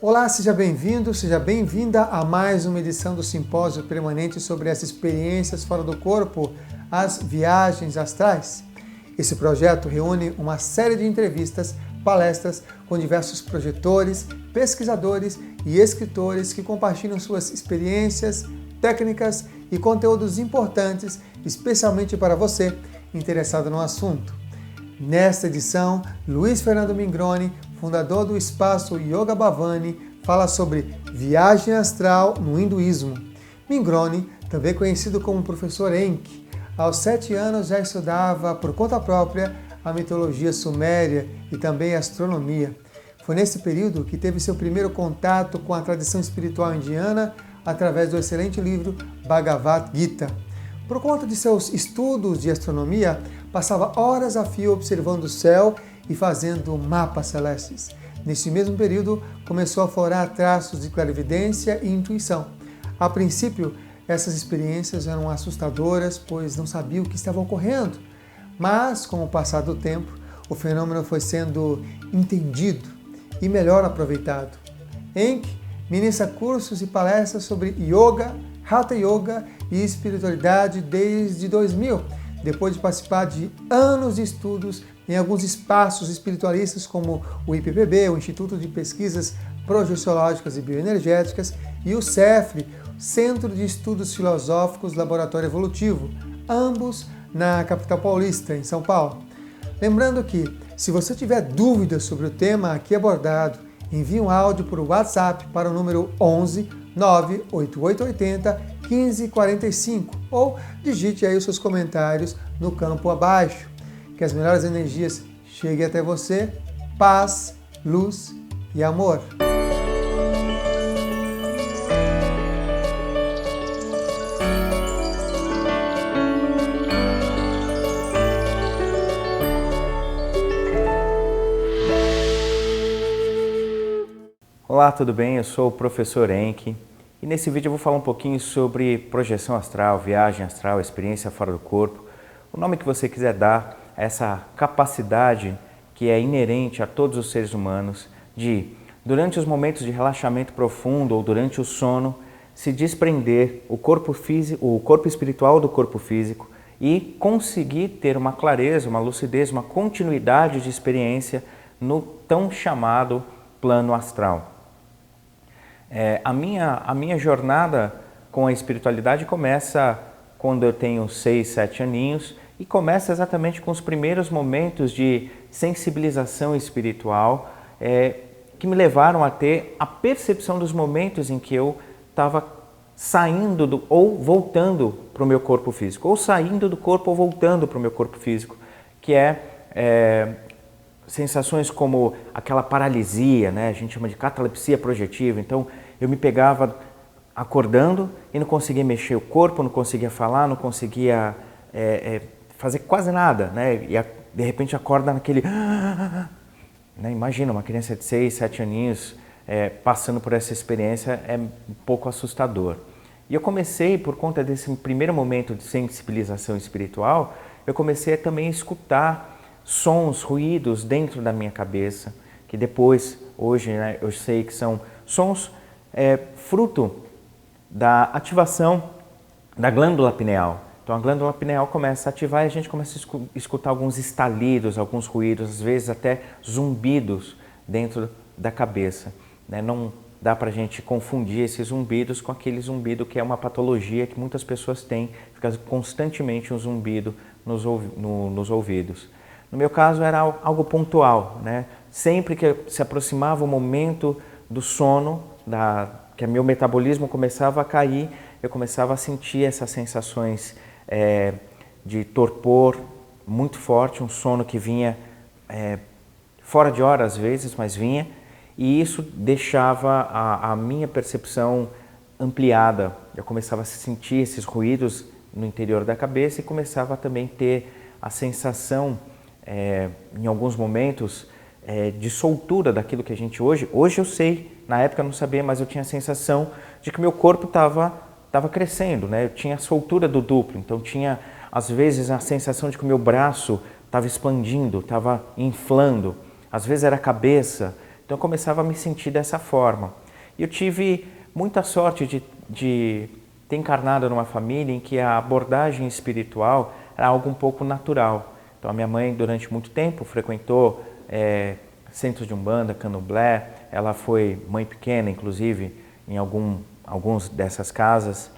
Olá, seja bem-vindo, seja bem-vinda a mais uma edição do Simpósio Permanente sobre as experiências fora do corpo, as viagens astrais. Esse projeto reúne uma série de entrevistas, palestras com diversos projetores, pesquisadores e escritores que compartilham suas experiências, técnicas e conteúdos importantes, especialmente para você interessado no assunto. Nesta edição, Luiz Fernando Mingroni, fundador do espaço Yoga Bhavani, fala sobre viagem astral no hinduísmo. Mingroni, também conhecido como professor Enki, aos 7 anos já estudava por conta própria a mitologia suméria e também a astronomia. Foi nesse período que teve seu primeiro contato com a tradição espiritual indiana através do excelente livro Bhagavad Gita. Por conta de seus estudos de astronomia, passava horas a fio observando o céu e fazendo mapas celestes. Nesse mesmo período, começou a aflorar traços de clarividência e intuição. A princípio, essas experiências eram assustadoras, pois não sabia o que estava ocorrendo. Mas, com o passar do tempo, o fenômeno foi sendo entendido e melhor aproveitado. Enki ministra cursos e palestras sobre yoga, hatha yoga e espiritualidade desde 2000, depois de participar de anos de estudos em alguns espaços espiritualistas como o IPPB, o Instituto de Pesquisas Projeciológicas e Bioenergéticas, e o CEFRE, Centro de Estudos Filosóficos Laboratório Evolutivo, ambos na capital paulista, em São Paulo. Lembrando que, se você tiver dúvidas sobre o tema aqui abordado, envie um áudio por WhatsApp para o número 11 98880 1545 ou digite aí os seus comentários no campo abaixo. Que as melhores energias cheguem até você. Paz, luz e amor. Olá, tudo bem? Eu sou o professor Enki e nesse vídeo eu vou falar um pouquinho sobre projeção astral, viagem astral, experiência fora do corpo, o nome que você quiser dar a essa capacidade que é inerente a todos os seres humanos de, durante os momentos de relaxamento profundo ou durante o sono, se desprender o corpo espiritual do corpo físico e conseguir ter uma clareza, uma lucidez, uma continuidade de experiência no tão chamado plano astral. A minha jornada com a espiritualidade começa quando eu tenho 6, 7 aninhos e começa exatamente com os primeiros momentos de sensibilização espiritual que me levaram a ter a percepção dos momentos em que eu estava saindo ou voltando para o meu corpo físico, ou saindo do corpo ou voltando para o meu corpo físico, que sensações como aquela paralisia, né? A gente chama de catalepsia projetiva. Então, eu me pegava acordando e não conseguia mexer o corpo, não conseguia falar, não conseguia fazer quase nada, né? E de repente acorda naquele... Né? Imagina, uma criança de 6, 7 aninhos passando por essa experiência é um pouco assustador. E eu comecei, por conta desse primeiro momento de sensibilização espiritual, eu comecei também a escutar sons, ruídos dentro da minha cabeça, que depois, hoje, né, eu sei que são sons fruto da ativação da glândula pineal. Então a glândula pineal começa a ativar e a gente começa a escutar alguns estalidos, alguns ruídos, às vezes até zumbidos dentro da cabeça. Né? Não dá para a gente confundir esses zumbidos com aquele zumbido que é uma patologia que muitas pessoas têm, fica constantemente um zumbido nos ouvidos. No meu caso era algo pontual, né? Sempre que se aproximava o momento do sono, que o meu metabolismo começava a cair, eu começava a sentir essas sensações de torpor muito forte, um sono que vinha fora de hora às vezes, mas vinha, e isso deixava a minha percepção ampliada. Eu começava a sentir esses ruídos no interior da cabeça e começava a também ter a sensação em alguns momentos de soltura daquilo que a gente hoje eu sei, na época eu não sabia, mas eu tinha a sensação de que meu corpo estava crescendo, né? Eu tinha a soltura do duplo, então tinha às vezes a sensação de que o meu braço estava expandindo, estava inflando, às vezes era a cabeça Então eu começava a me sentir dessa forma. E eu tive muita sorte de ter encarnado numa família em que a abordagem espiritual era algo um pouco natural. Então a minha mãe durante muito tempo frequentou centros de umbanda, candomblé, ela foi mãe pequena inclusive em alguns dessas casas.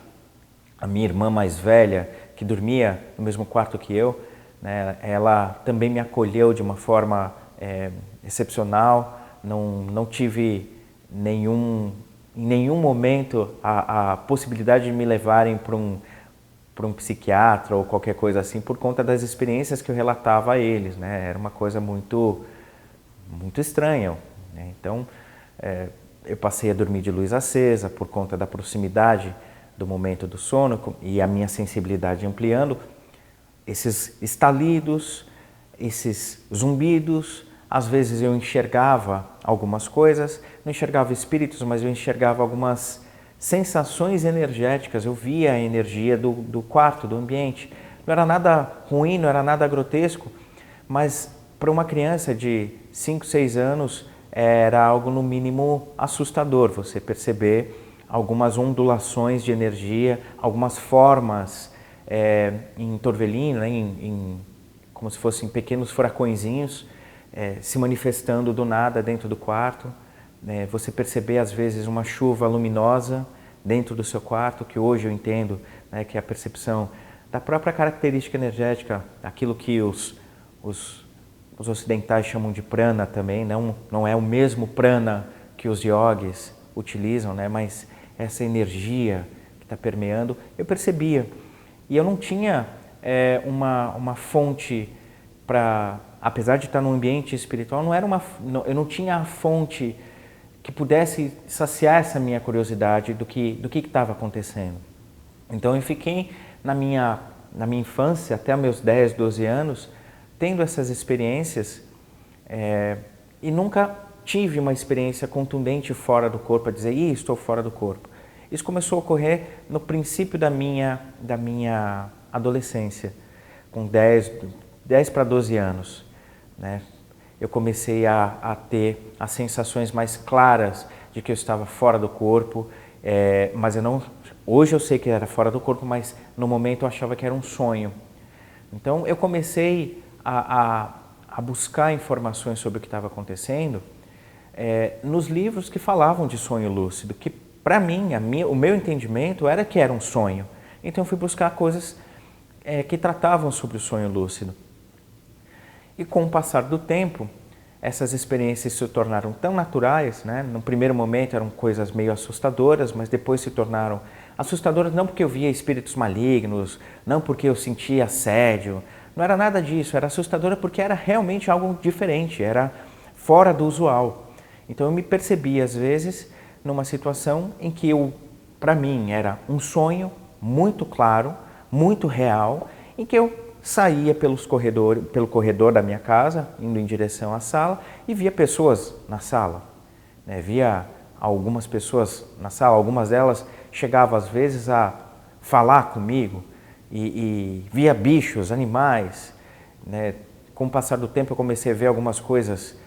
A minha irmã mais velha, que dormia no mesmo quarto que eu, né, ela também me acolheu de uma forma excepcional. Não tive em nenhum momento a possibilidade de me levarem para um psiquiatra ou qualquer coisa assim, por conta das experiências que eu relatava a eles, né? Era uma coisa muito estranha, né? Então, eu passei a dormir de luz acesa por conta da proximidade do momento do sono e a minha sensibilidade ampliando. Esses estalidos, esses zumbidos, às vezes eu enxergava algumas coisas, não enxergava espíritos, mas eu enxergava algumas sensações energéticas, eu via a energia do quarto, do ambiente. Não era nada ruim, não era nada grotesco, mas para uma criança de 5, 6 anos era algo no mínimo assustador, você perceber algumas ondulações de energia, algumas formas em torvelino, né, como se fossem pequenos furacõezinhos se manifestando do nada dentro do quarto. Você perceber às vezes uma chuva luminosa dentro do seu quarto, que hoje eu entendo, né, que é a percepção da própria característica energética, aquilo que os ocidentais chamam de prana também, não é o mesmo prana que os yogis utilizam, né, mas essa energia que está permeando, eu percebia. E eu não tinha uma fonte para, apesar de estar num ambiente espiritual, eu não tinha a fonte que pudesse saciar essa minha curiosidade do que estava acontecendo. Então eu fiquei na minha infância, até meus 10, 12 anos, tendo essas experiências e nunca tive uma experiência contundente fora do corpo, a dizer, estou fora do corpo. Isso começou a ocorrer no princípio da minha adolescência, com 10 para 12 anos, né? Eu comecei a ter as sensações mais claras de que eu estava fora do corpo, mas hoje eu sei que era fora do corpo, mas no momento eu achava que era um sonho. Então eu comecei a buscar informações sobre o que estava acontecendo nos livros que falavam de sonho lúcido, que para mim, o meu entendimento era que era um sonho. Então eu fui buscar coisas que tratavam sobre o sonho lúcido. E com o passar do tempo, essas experiências se tornaram tão naturais, né? No primeiro momento eram coisas meio assustadoras, mas depois se tornaram assustadoras não porque eu via espíritos malignos, não porque eu sentia assédio, não era nada disso, era assustadora porque era realmente algo diferente, era fora do usual. Então eu me percebi às vezes numa situação em que para mim era um sonho muito claro, muito real, em que eu saía pelo corredor da minha casa, indo em direção à sala, e via pessoas na sala, né? Via algumas pessoas na sala, algumas delas chegavam às vezes a falar comigo, e via bichos, animais, né? Com o passar do tempo eu comecei a ver algumas coisas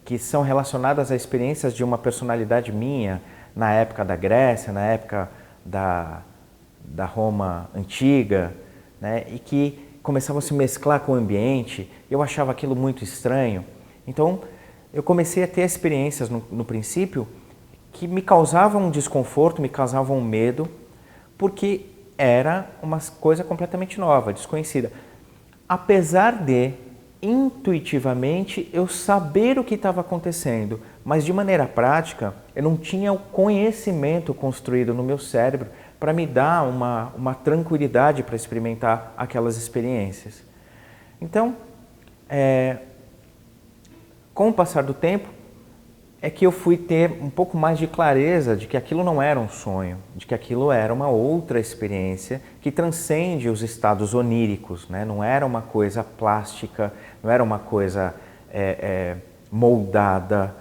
que são relacionadas a experiências de uma personalidade minha, na época da Grécia, na época da Roma antiga, né, e que começavam a se mesclar com o ambiente. Eu achava aquilo muito estranho. Então, eu comecei a ter experiências no princípio que me causavam um desconforto, me causavam um medo, porque era uma coisa completamente nova, desconhecida. Apesar de, intuitivamente, eu saber o que estava acontecendo, mas de maneira prática, eu não tinha o conhecimento construído no meu cérebro para me dar uma tranquilidade para experimentar aquelas experiências. Então, com o passar do tempo, é que eu fui ter um pouco mais de clareza de que aquilo não era um sonho, de que aquilo era uma outra experiência que transcende os estados oníricos, né? Não era uma coisa plástica, não era uma coisa moldada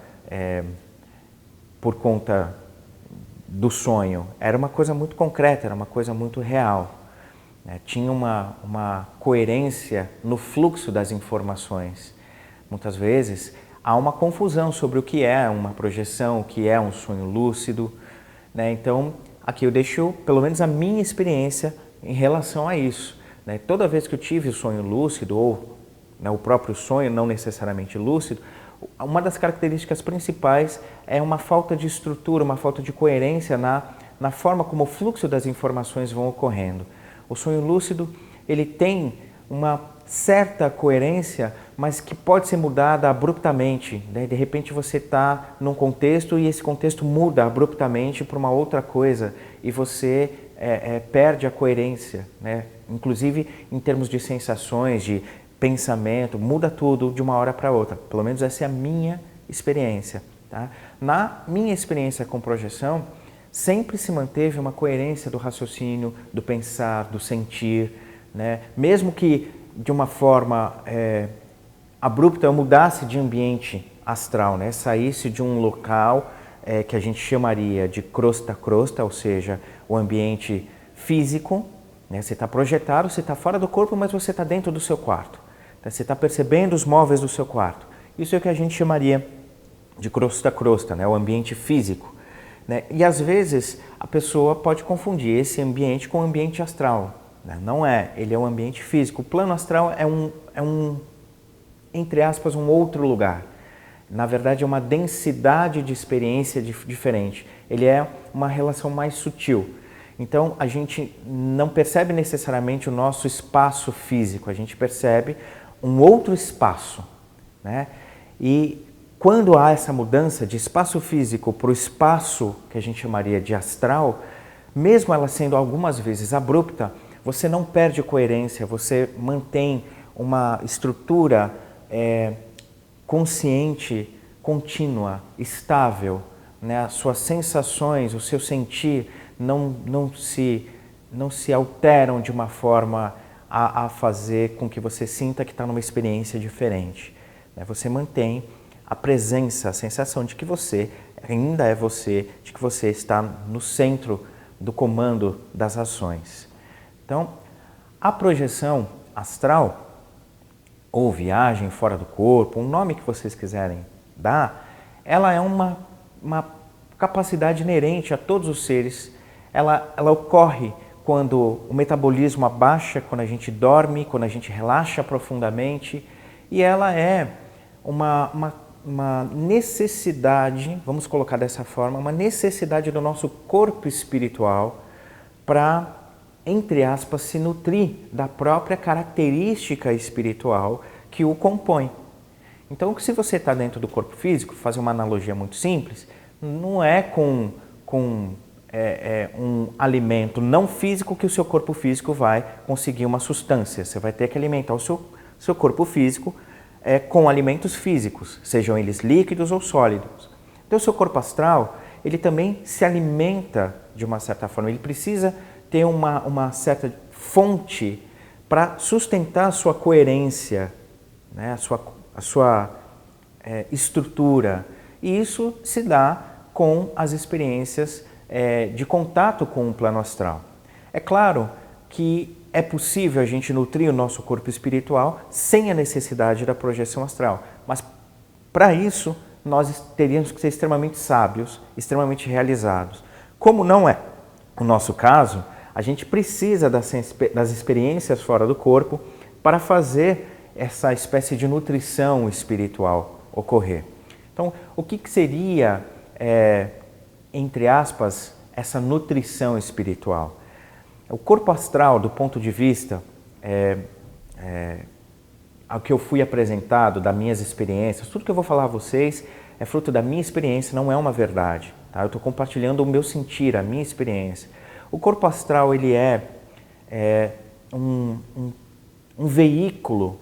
por conta do sonho, era uma coisa muito concreta, era uma coisa muito real, né? Tinha uma coerência no fluxo das informações. Muitas vezes há uma confusão sobre o que é uma projeção, o que é um sonho lúcido, né? Então, aqui eu deixo pelo menos a minha experiência em relação a isso, né? Toda vez que eu tive o sonho lúcido, ou né, o próprio sonho, não necessariamente lúcido, uma das características principais é uma falta de estrutura, uma falta de coerência na forma como o fluxo das informações vão ocorrendo. O sonho lúcido, ele tem uma certa coerência, mas que pode ser mudada abruptamente, né? De repente você está num contexto e esse contexto muda abruptamente para uma outra coisa e você perde a coerência, né? Inclusive em termos de sensações, de pensamento, muda tudo de uma hora para outra. Pelo menos essa é a minha experiência, tá? Na minha experiência com projeção, sempre se manteve uma coerência do raciocínio, do pensar, do sentir, né? Mesmo que de uma forma abrupta eu mudasse de ambiente astral, né? Saísse de um local que a gente chamaria de crosta a crosta, ou seja, o ambiente físico, né? Você está projetado, você está fora do corpo, mas você está dentro do seu quarto. Você está percebendo os móveis do seu quarto. Isso é o que a gente chamaria de crosta a crosta, né? O ambiente físico, né? E às vezes a pessoa pode confundir esse ambiente com o ambiente astral, né? Não é, ele é um ambiente físico. O plano astral é um, entre aspas, um outro lugar. Na verdade é uma densidade de experiência diferente. Ele é uma relação mais sutil. Então a gente não percebe necessariamente o nosso espaço físico, a gente percebe um outro espaço, né? E quando há essa mudança de espaço físico para o espaço que a gente chamaria de astral, mesmo ela sendo algumas vezes abrupta, você não perde coerência, você mantém uma estrutura consciente, contínua, estável, né? As suas sensações, o seu sentir não se alteram de uma forma a fazer com que você sinta que está numa experiência diferente, né? Você mantém a presença, a sensação de que você ainda é você, de que você está no centro do comando das ações. Então, a projeção astral, ou viagem fora do corpo, um nome que vocês quiserem dar, ela é uma capacidade inerente a todos os seres. Ela ocorre quando o metabolismo abaixa, quando a gente dorme, quando a gente relaxa profundamente, e ela é uma necessidade, vamos colocar dessa forma, uma necessidade do nosso corpo espiritual para, entre aspas, se nutrir da própria característica espiritual que o compõe. Então, se você está dentro do corpo físico, fazer uma analogia muito simples, não é com um alimento não físico que o seu corpo físico vai conseguir uma substância. Você vai ter que alimentar o seu corpo físico com alimentos físicos, sejam eles líquidos ou sólidos. Então, o seu corpo astral, ele também se alimenta de uma certa forma, ele precisa ter uma certa fonte para sustentar a sua coerência, né? a sua estrutura. E isso se dá com as experiências de contato com o plano astral. É claro que é possível a gente nutrir o nosso corpo espiritual sem a necessidade da projeção astral, mas para isso nós teríamos que ser extremamente sábios, extremamente realizados. Como não é o nosso caso, a gente precisa das experiências fora do corpo para fazer essa espécie de nutrição espiritual ocorrer. Então, o que seria, entre aspas, essa nutrição espiritual? O corpo astral, do ponto de vista ao que eu fui apresentado, das minhas experiências, tudo que eu vou falar a vocês é fruto da minha experiência, não é uma verdade. Tá? Eu estou compartilhando o meu sentir, a minha experiência. O corpo astral ele é um veículo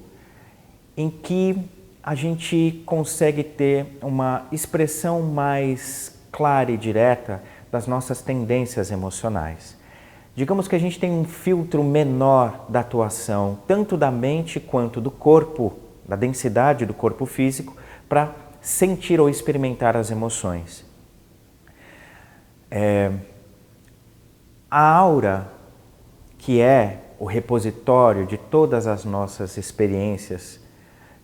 em que a gente consegue ter uma expressão mais clara e direta das nossas tendências emocionais. Digamos que a gente tem um filtro menor da atuação, tanto da mente quanto do corpo, da densidade do corpo físico, para sentir ou experimentar as emoções. A aura, que é o repositório de todas as nossas experiências,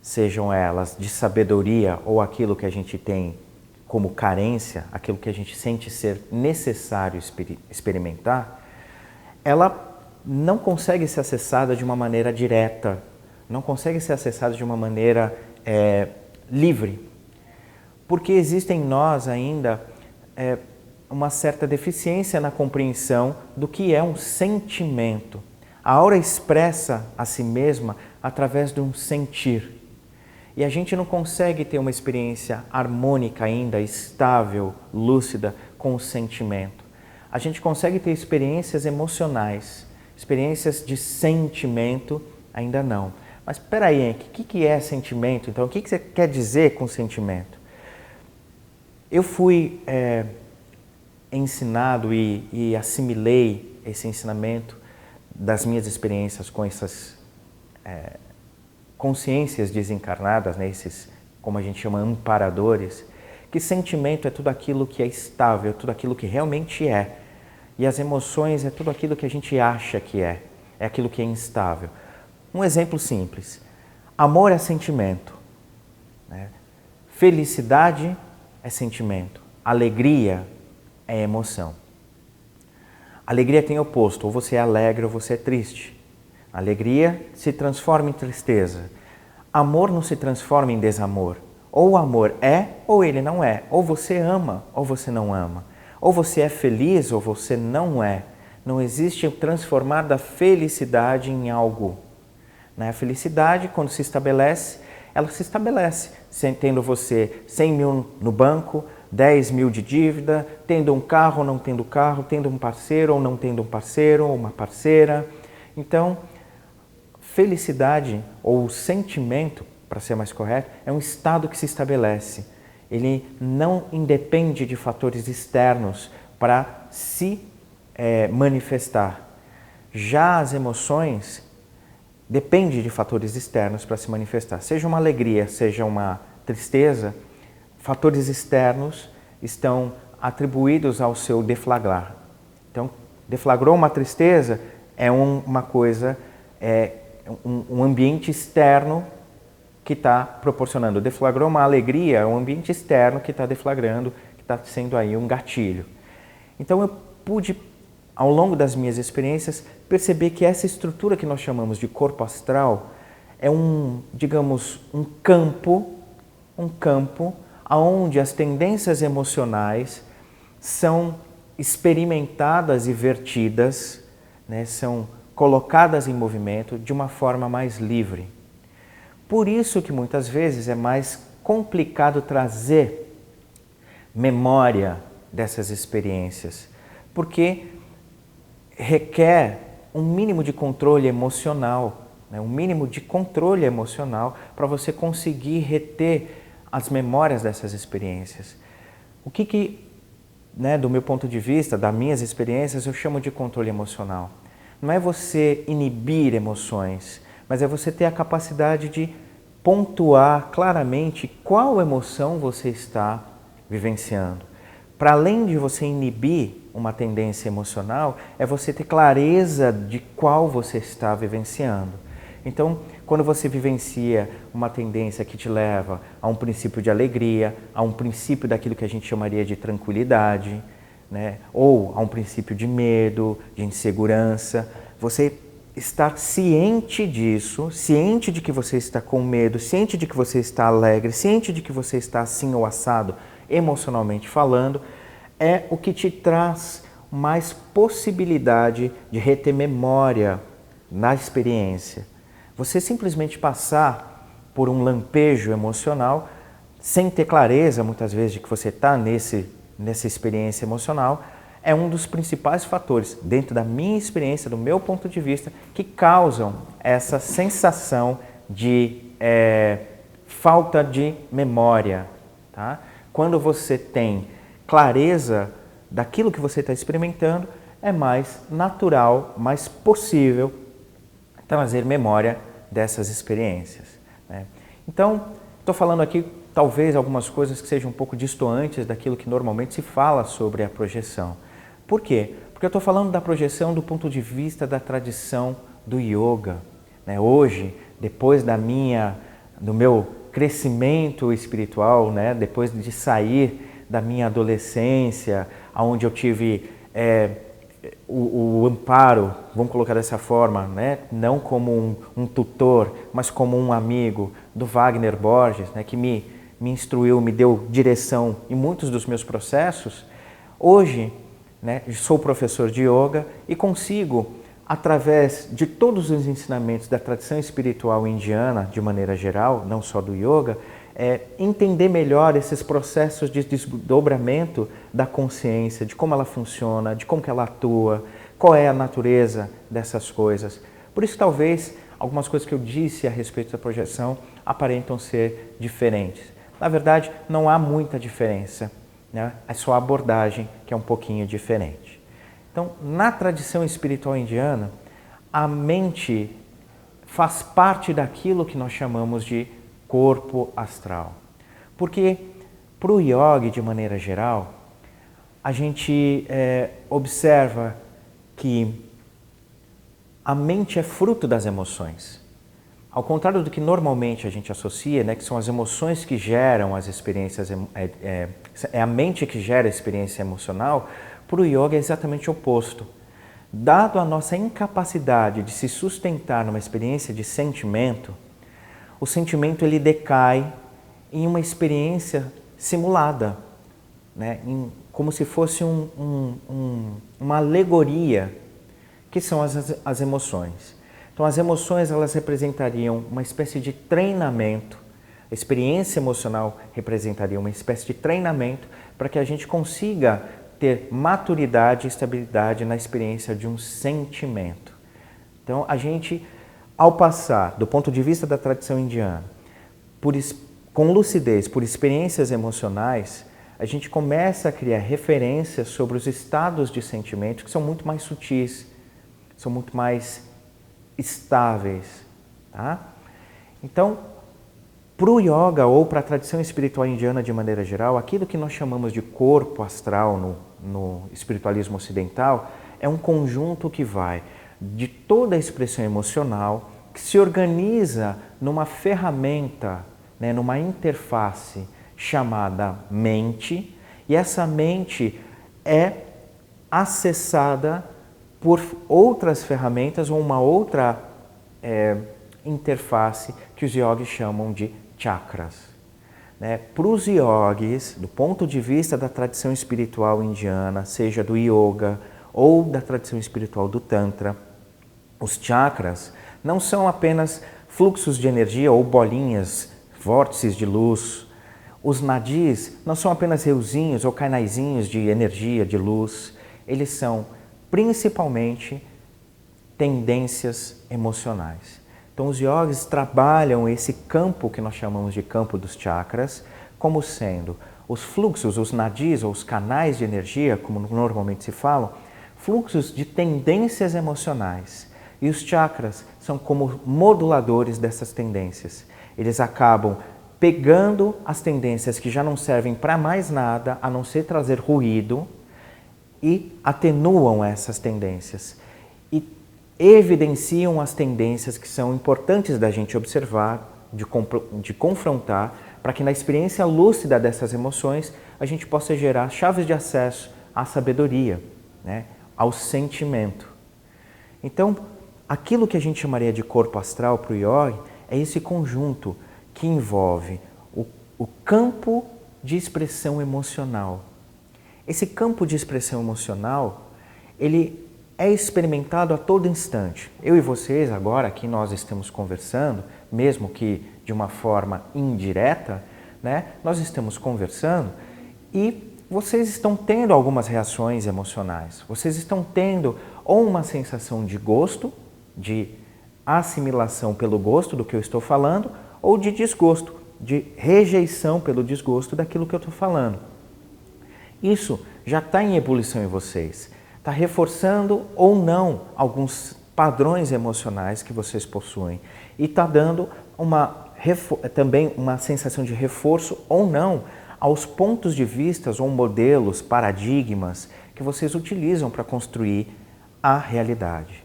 sejam elas de sabedoria ou aquilo que a gente tem como carência, aquilo que a gente sente ser necessário experimentar, ela não consegue ser acessada de uma maneira direta, não consegue ser acessada de uma maneira livre, porque existe em nós ainda uma certa deficiência na compreensão do que é um sentimento. A aura expressa a si mesma através de um sentir. E a gente não consegue ter uma experiência harmônica ainda, estável, lúcida com o sentimento. A gente consegue ter experiências emocionais, experiências de sentimento, ainda não. Mas espera aí, o que é sentimento? Então, o que você quer dizer com sentimento? Eu fui ensinado e assimilei esse ensinamento das minhas experiências com essas consciências desencarnadas, né, esses, como a gente chama, amparadores, que sentimento é tudo aquilo que é estável, tudo aquilo que realmente é. E as emoções é tudo aquilo que a gente acha que é aquilo que é instável. Um exemplo simples, amor é sentimento, né? Felicidade é sentimento, alegria é emoção. Alegria tem oposto, ou você é alegre ou você é triste. Alegria se transforma em tristeza. Amor não se transforma em desamor. Ou o amor é ou ele não é. Ou você ama ou você não ama. Ou você é feliz ou você não é. Não existe transformar da felicidade em algo. A felicidade, quando se estabelece, ela se estabelece tendo você 100 mil no banco, 10 mil de dívida, tendo um carro ou não tendo carro, tendo um parceiro ou não tendo um parceiro ou uma parceira. Então, felicidade ou sentimento, para ser mais correto, é um estado que se estabelece. Ele não independe de fatores externos para se manifestar. Já as emoções dependem de fatores externos para se manifestar. Seja uma alegria, seja uma tristeza, fatores externos estão atribuídos ao seu deflagrar. Então, deflagrou uma tristeza, é uma coisa, um ambiente externo que está proporcionando. Deflagrou uma alegria, é um ambiente externo que está deflagrando, que está sendo aí um gatilho. Então eu pude, ao longo das minhas experiências, perceber que essa estrutura que nós chamamos de corpo astral é digamos, um campo onde as tendências emocionais são experimentadas e vertidas, né, são colocadas em movimento de uma forma mais livre. Por isso que muitas vezes é mais complicado trazer memória dessas experiências, porque requer um mínimo de controle emocional, né, um mínimo de controle emocional para você conseguir reter as memórias dessas experiências. O que né, do meu ponto de vista, das minhas experiências, eu chamo de controle emocional. Não é você inibir emoções, mas é você ter a capacidade de pontuar claramente qual emoção você está vivenciando. Para além de você inibir uma tendência emocional, é você ter clareza de qual você está vivenciando. Então, quando você vivencia uma tendência que te leva a um princípio de alegria, a um princípio daquilo que a gente chamaria de tranquilidade, né? Ou a um princípio de medo, de insegurança, você estar ciente disso, ciente de que você está com medo, ciente de que você está alegre, ciente de que você está assim ou assado, emocionalmente falando, é o que te traz mais possibilidade de reter memória na experiência. Você simplesmente passar por um lampejo emocional, sem ter clareza, muitas vezes, de que você está nessa experiência emocional, é um dos principais fatores, dentro da minha experiência, do meu ponto de vista, que causam essa sensação de falta de memória. Tá? Quando você tem clareza daquilo que você está experimentando, é mais natural, mais possível trazer memória dessas experiências. Né? Então, estou falando aqui talvez algumas coisas que sejam um pouco distantes daquilo que normalmente se fala sobre a projeção. Por quê? Porque eu estou falando da projeção do ponto de vista da tradição do yoga. Né? Hoje, depois da minha do meu crescimento espiritual, né? Depois de sair da minha adolescência, onde eu tive o amparo, vamos colocar dessa forma, né? Não como um tutor, mas como um amigo do Wagner Borges, né? Que me instruiu, me deu direção em muitos dos meus processos. Hoje, né, sou professor de yoga e consigo, através de todos os ensinamentos da tradição espiritual indiana, de maneira geral, não só do yoga, entender melhor esses processos de desdobramento da consciência, de como ela funciona, de como que ela atua, qual é a natureza dessas coisas. Por isso, talvez, algumas coisas que eu disse a respeito da projeção aparentam ser diferentes. Na verdade, não há muita diferença, né? É só a abordagem que é um pouquinho diferente. Então, na tradição espiritual indiana, a mente faz parte daquilo que nós chamamos de corpo astral. Porque, para o yoga, de maneira geral, a gente observa que a mente é fruto das emoções. Ao contrário do que normalmente a gente associa, né, que são as emoções que geram as experiências, é a mente que gera a experiência emocional, para o yoga é exatamente o oposto. Dado a nossa incapacidade de se sustentar numa experiência de sentimento, o sentimento ele decai em uma experiência simulada, né, como se fosse uma alegoria, que são as emoções. Então, as emoções elas representariam uma espécie de treinamento, a experiência emocional representaria uma espécie de treinamento para que a gente consiga ter maturidade e estabilidade na experiência de um sentimento. Então, a gente, ao passar, do ponto de vista da tradição indiana, com lucidez, por experiências emocionais, a gente começa a criar referências sobre os estados de sentimento que são muito mais sutis, são muito mais estáveis, tá? Então, para o yoga ou para a tradição espiritual indiana de maneira geral, aquilo que nós chamamos de corpo astral no espiritualismo ocidental é um conjunto que vai de toda a expressão emocional que se organiza numa ferramenta, né, numa interface chamada mente, e essa mente é acessada por outras ferramentas ou uma outra interface que os yogis chamam de chakras. Né? Para os yogis, do ponto de vista da tradição espiritual indiana, seja do yoga ou da tradição espiritual do tantra, os chakras não são apenas fluxos de energia ou bolinhas, vórtices de luz. Os nadis não são apenas riozinhos ou canaizinhos de energia, de luz. Eles são principalmente tendências emocionais. Então, os yogis trabalham esse campo que nós chamamos de campo dos chakras como sendo os fluxos, os nadis ou os canais de energia, como normalmente se fala, fluxos de tendências emocionais. E os chakras são como moduladores dessas tendências. Eles acabam pegando as tendências que já não servem para mais nada, a não ser trazer ruído, e atenuam essas tendências e evidenciam as tendências que são importantes da gente observar, de confrontar, para que na experiência lúcida dessas emoções a gente possa gerar chaves de acesso à sabedoria, né, ao sentimento. Então, aquilo que a gente chamaria de corpo astral para o yoga é esse conjunto que envolve o campo de expressão emocional. Esse campo de expressão emocional, ele é experimentado a todo instante. Eu e vocês agora, aqui nós estamos conversando, mesmo que de uma forma indireta, né? Nós estamos conversando e vocês estão tendo algumas reações emocionais. Vocês estão tendo ou uma sensação de gosto, de assimilação pelo gosto do que eu estou falando, ou de desgosto, de rejeição pelo desgosto daquilo que eu estou falando. Isso já está em ebulição em vocês, está reforçando ou não alguns padrões emocionais que vocês possuem e está dando também uma sensação de reforço ou não aos pontos de vista ou modelos, paradigmas que vocês utilizam para construir a realidade.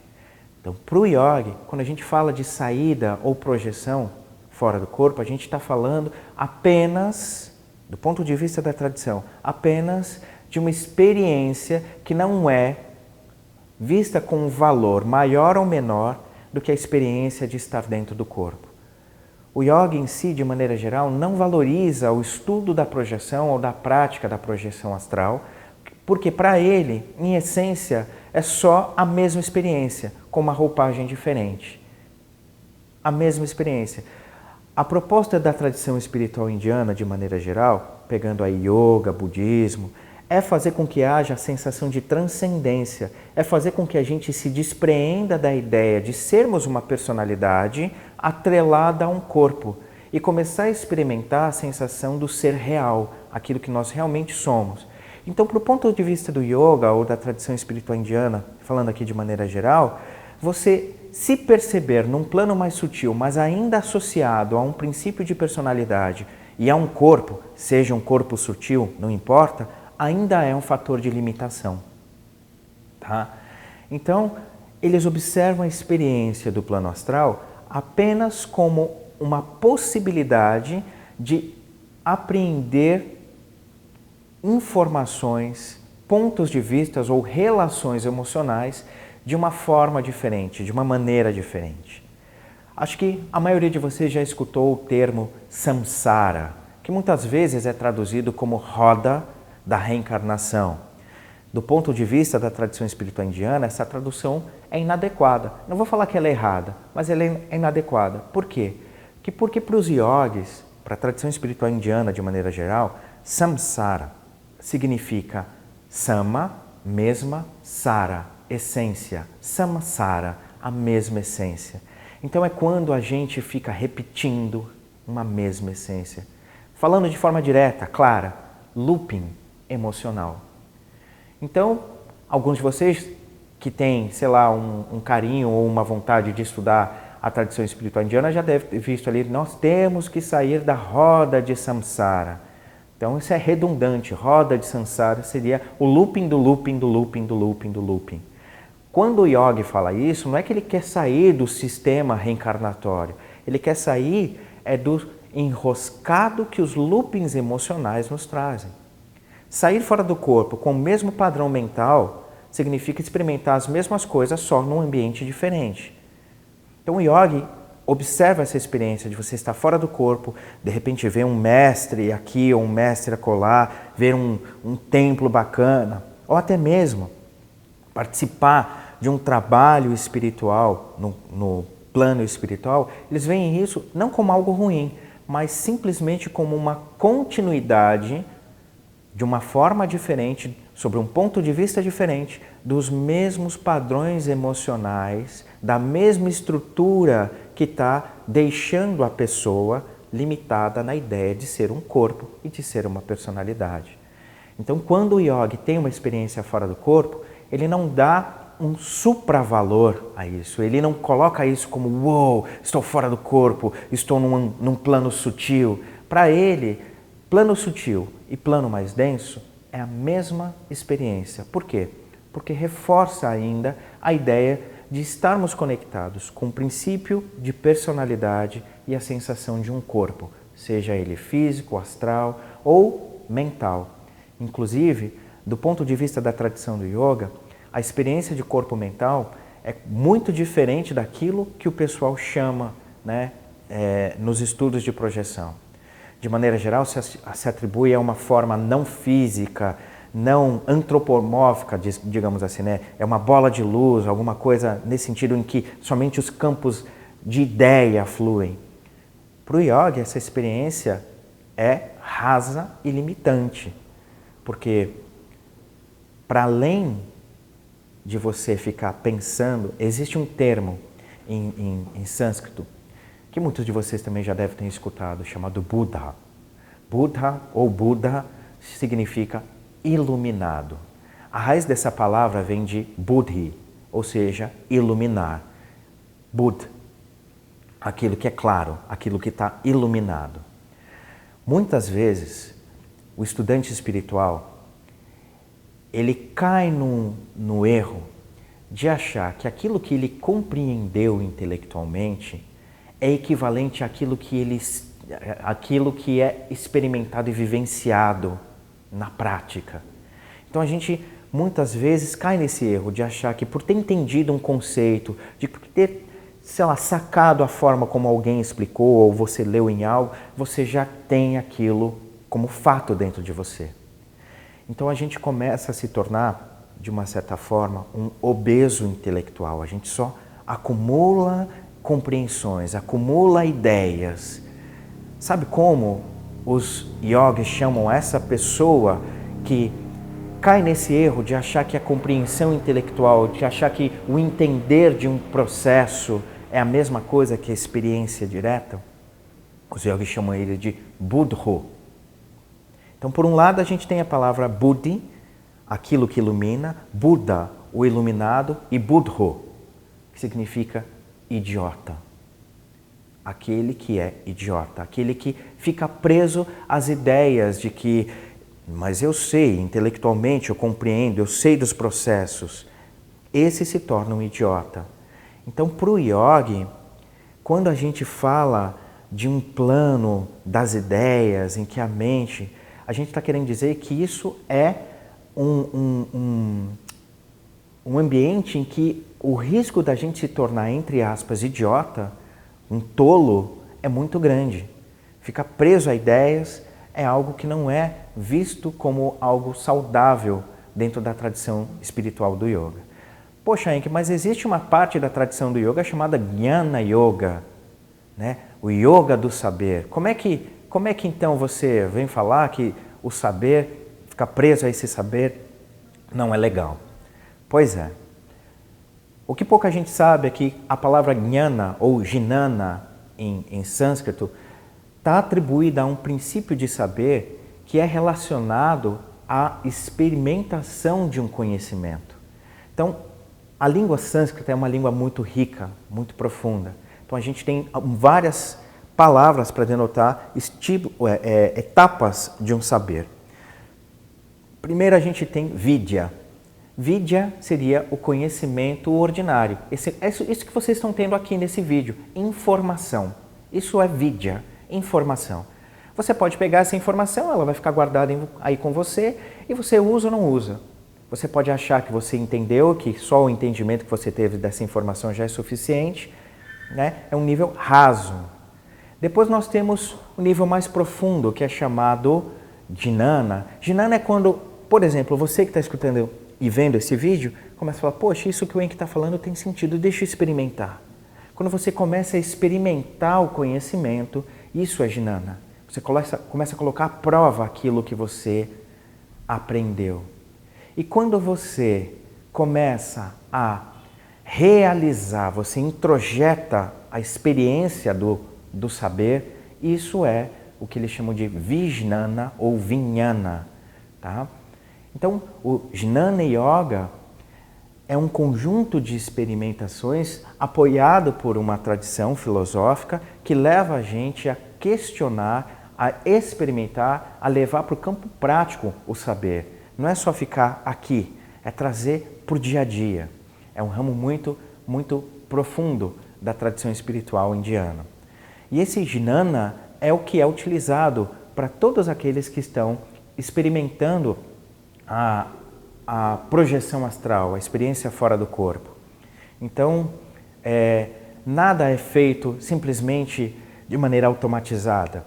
Então, para o yoga, quando a gente fala de saída ou projeção, fora do corpo, a gente está falando apenas, do ponto de vista da tradição, apenas de uma experiência que não é vista com um valor maior ou menor do que a experiência de estar dentro do corpo. O yoga em si, de maneira geral, não valoriza o estudo da projeção ou da prática da projeção astral, porque para ele, em essência, é só a mesma experiência, com uma roupagem diferente. A mesma experiência. A proposta da tradição espiritual indiana, de maneira geral, pegando a yoga, budismo, é fazer com que haja a sensação de transcendência, é fazer com que a gente se despreenda da ideia de sermos uma personalidade atrelada a um corpo e começar a experimentar a sensação do ser real, aquilo que nós realmente somos. Então, para o ponto de vista do yoga ou da tradição espiritual indiana, falando aqui de maneira geral, você se perceber num plano mais sutil, mas ainda associado a um princípio de personalidade e a um corpo, seja um corpo sutil, não importa, ainda é um fator de limitação. Tá? Então, eles observam a experiência do plano astral apenas como uma possibilidade de apreender informações, pontos de vista ou relações emocionais de uma forma diferente, de uma maneira diferente. Acho que a maioria de vocês já escutou o termo samsara, que muitas vezes é traduzido como roda da reencarnação. Do ponto de vista da tradição espiritual indiana, essa tradução é inadequada. Não vou falar que ela é errada, mas ela é inadequada. Por quê? Porque para os yogis, para a tradição espiritual indiana de maneira geral, samsara significa sama, mesma, sara, essência. Samsara, a mesma essência. Então é quando a gente fica repetindo uma mesma essência. Falando de forma direta, clara, looping emocional. Então, alguns de vocês que têm, sei lá, um carinho ou uma vontade de estudar a tradição espiritual indiana já devem ter visto ali, nós temos que sair da roda de samsara. Então, isso é redundante. Roda de samsara seria o looping do looping do looping do looping do looping. Quando o yogi fala isso, não é que ele quer sair do sistema reencarnatório. Ele quer sair do enroscado que os loopings emocionais nos trazem. Sair fora do corpo com o mesmo padrão mental significa experimentar as mesmas coisas só num ambiente diferente. Então o yogi observa essa experiência de você estar fora do corpo, de repente ver um mestre aqui ou um mestre acolá, ver um templo bacana, ou até mesmo participar de um trabalho espiritual, no plano espiritual. Eles veem isso não como algo ruim, mas simplesmente como uma continuidade de uma forma diferente, sobre um ponto de vista diferente, dos mesmos padrões emocionais, da mesma estrutura que está deixando a pessoa limitada na ideia de ser um corpo e de ser uma personalidade. Então, quando o yogi tem uma experiência fora do corpo, ele não dá um supravalor a isso, ele não coloca isso como uou, estou fora do corpo, estou num plano sutil. Para ele, plano sutil e plano mais denso é a mesma experiência. Por quê? Porque reforça ainda a ideia de estarmos conectados com o princípio de personalidade e a sensação de um corpo, seja ele físico, astral ou mental. Inclusive, do ponto de vista da tradição do yoga, a experiência de corpo mental é muito diferente daquilo que o pessoal chama, nos estudos de projeção. De maneira geral, se atribui a uma forma não física, não antropomórfica, digamos assim, É uma bola de luz, alguma coisa nesse sentido em que somente os campos de ideia fluem. Para o yoga, essa experiência é rasa e limitante, porque para além de você ficar pensando, existe um termo em sânscrito que muitos de vocês também já devem ter escutado, chamado Buddha. Buddha ou Buddha significa iluminado. A raiz dessa palavra vem de Buddhi, ou seja, iluminar. Bud, aquilo que é claro, aquilo que está iluminado. Muitas vezes, o estudante espiritual, ele cai no erro de achar que aquilo que ele compreendeu intelectualmente é equivalente àquilo que é experimentado e vivenciado na prática. Então a gente muitas vezes cai nesse erro de achar que por ter entendido um conceito, de ter, sei lá, sacado a forma como alguém explicou ou você leu em algo, você já tem aquilo como fato dentro de você. Então a gente começa a se tornar, de uma certa forma, um obeso intelectual. A gente só acumula compreensões, acumula ideias. Sabe como os yogis chamam essa pessoa que cai nesse erro de achar que a compreensão intelectual, de achar que o entender de um processo é a mesma coisa que a experiência direta? Os yogis chamam ele de buddho. Então, por um lado, a gente tem a palavra buddhi, aquilo que ilumina, Buda, o iluminado, e buddho, que significa idiota. Aquele que é idiota, aquele que fica preso às ideias de que, mas eu sei, intelectualmente eu compreendo, eu sei dos processos. Esse se torna um idiota. Então, para o yogi, quando a gente fala de um plano das ideias, em que a mente, a gente está querendo dizer que isso é um ambiente em que o risco da gente se tornar, entre aspas, idiota, um tolo, é muito grande. Ficar preso a ideias é algo que não é visto como algo saudável dentro da tradição espiritual do yoga. Poxa, Henk, mas existe uma parte da tradição do yoga chamada Jnana Yoga, né? O yoga do saber. Como é que então você vem falar que o saber, ficar preso a esse saber, não é legal? Pois é. O que pouca gente sabe é que a palavra jnana ou jnana em sânscrito está atribuída a um princípio de saber que é relacionado à experimentação de um conhecimento. Então, a língua sânscrita é uma língua muito rica, muito profunda. Então, a gente tem várias palavras para denotar etapas de um saber. Primeiro, a gente tem vidya. Vidya seria o conhecimento ordinário. Isso que vocês estão tendo aqui nesse vídeo, informação. Isso é vidya, informação. Você pode pegar essa informação, ela vai ficar guardada aí com você e você usa ou não usa. Você pode achar que você entendeu, que só o entendimento que você teve dessa informação já é suficiente, né? É um nível raso. Depois nós temos o nível mais profundo, que é chamado jnana. Jnana é quando, por exemplo, você que está escutando e vendo esse vídeo, começa a falar, poxa, isso que o Henk está falando tem sentido, deixa eu experimentar. Quando você começa a experimentar o conhecimento, isso é jnana. Você começa a colocar à prova aquilo que você aprendeu. E quando você começa a realizar, você introjeta a experiência do saber, isso é o que eles chamam de vijnana ou vijnana, tá? Então, o Jnana Yoga é um conjunto de experimentações apoiado por uma tradição filosófica que leva a gente a questionar, a experimentar, a levar para o campo prático o saber. Não é só ficar aqui, é trazer para o dia a dia. É um ramo muito, muito profundo da tradição espiritual indiana. E esse Jnana é o que é utilizado para todos aqueles que estão experimentando a projeção astral, a experiência fora do corpo. Então, nada é feito simplesmente de maneira automatizada.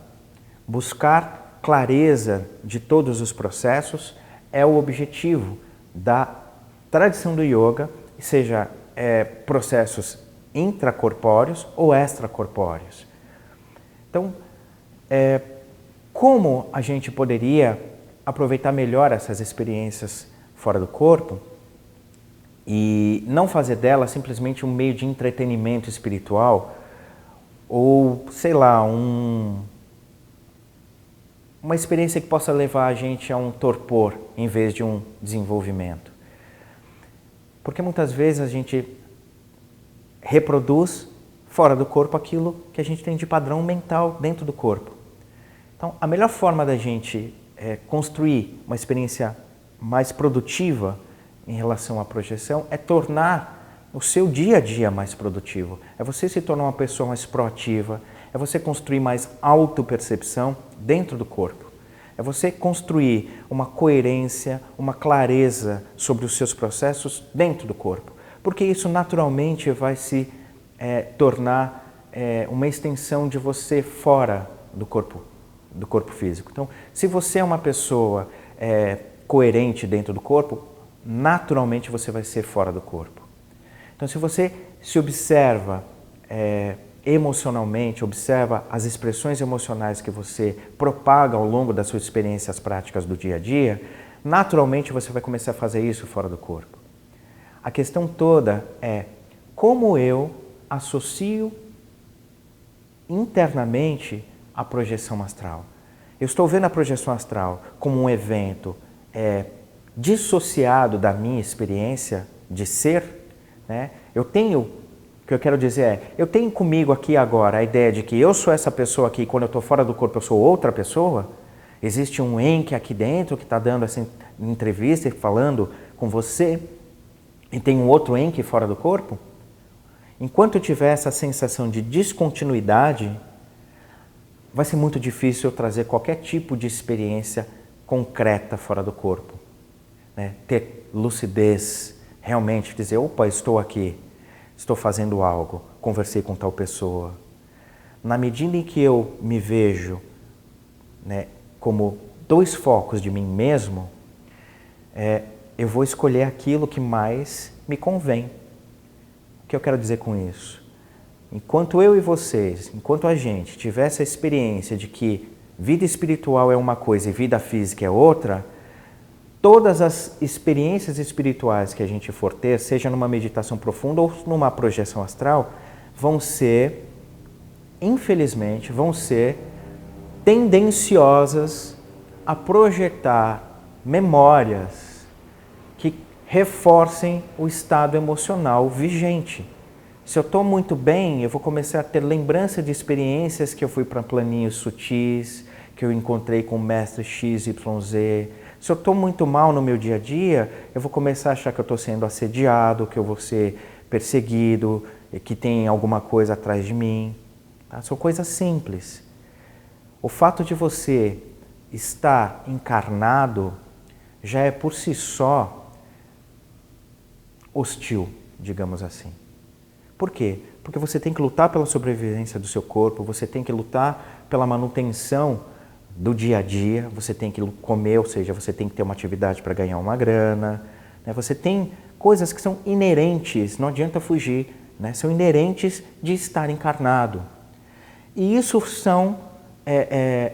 Buscar clareza de todos os processos é o objetivo da tradição do yoga, seja processos intracorpóreos ou extracorpóreos. Então, como a gente poderia aproveitar melhor essas experiências fora do corpo e não fazer dela simplesmente um meio de entretenimento espiritual ou, sei lá, uma experiência que possa levar a gente a um torpor em vez de um desenvolvimento. Porque muitas vezes a gente reproduz fora do corpo aquilo que a gente tem de padrão mental dentro do corpo. Então, a melhor forma da gente construir uma experiência mais produtiva em relação à projeção é tornar o seu dia a dia mais produtivo, é você se tornar uma pessoa mais proativa, é você construir mais autopercepção dentro do corpo. É você construir uma coerência, uma clareza sobre os seus processos dentro do corpo. Porque isso naturalmente vai se tornar uma extensão de você fora do corpo físico. Então, se você é uma pessoa coerente dentro do corpo, naturalmente você vai ser fora do corpo. Então, se você se observa emocionalmente, observa as expressões emocionais que você propaga ao longo das suas experiências práticas do dia a dia, naturalmente você vai começar a fazer isso fora do corpo. A questão toda é como eu associo internamente a projeção astral. Eu estou vendo a projeção astral como um evento dissociado da minha experiência de ser, né? O que eu quero dizer eu tenho comigo aqui agora a ideia de que eu sou essa pessoa aqui, quando eu estou fora do corpo eu sou outra pessoa. Existe um Enki aqui dentro que está dando essa entrevista e falando com você, e tem um outro Enki fora do corpo. Enquanto eu tiver essa sensação de descontinuidade, vai ser muito difícil eu trazer qualquer tipo de experiência concreta fora do corpo, né? Ter lucidez, realmente dizer, opa, estou aqui, estou fazendo algo, conversei com tal pessoa. Na medida em que eu me vejo, né, como dois focos de mim mesmo, eu vou escolher aquilo que mais me convém. O que eu quero dizer com isso? Enquanto eu e vocês, enquanto a gente tiver essa experiência de que vida espiritual é uma coisa e vida física é outra, todas as experiências espirituais que a gente for ter, seja numa meditação profunda ou numa projeção astral, vão ser, infelizmente, tendenciosas a projetar memórias que reforcem o estado emocional vigente. Se eu estou muito bem, eu vou começar a ter lembrança de experiências que eu fui para planinhos sutis, que eu encontrei com o mestre XYZ. Se eu estou muito mal no meu dia a dia, eu vou começar a achar que eu estou sendo assediado, que eu vou ser perseguido, que tem alguma coisa atrás de mim. Tá? São coisas simples. O fato de você estar encarnado já é por si só hostil, digamos assim. Por quê? Porque você tem que lutar pela sobrevivência do seu corpo, você tem que lutar pela manutenção do dia a dia, você tem que comer, ou seja, você tem que ter uma atividade para ganhar uma grana, né? Você tem coisas que são inerentes, não adianta fugir, né? São inerentes de estar encarnado. E isso são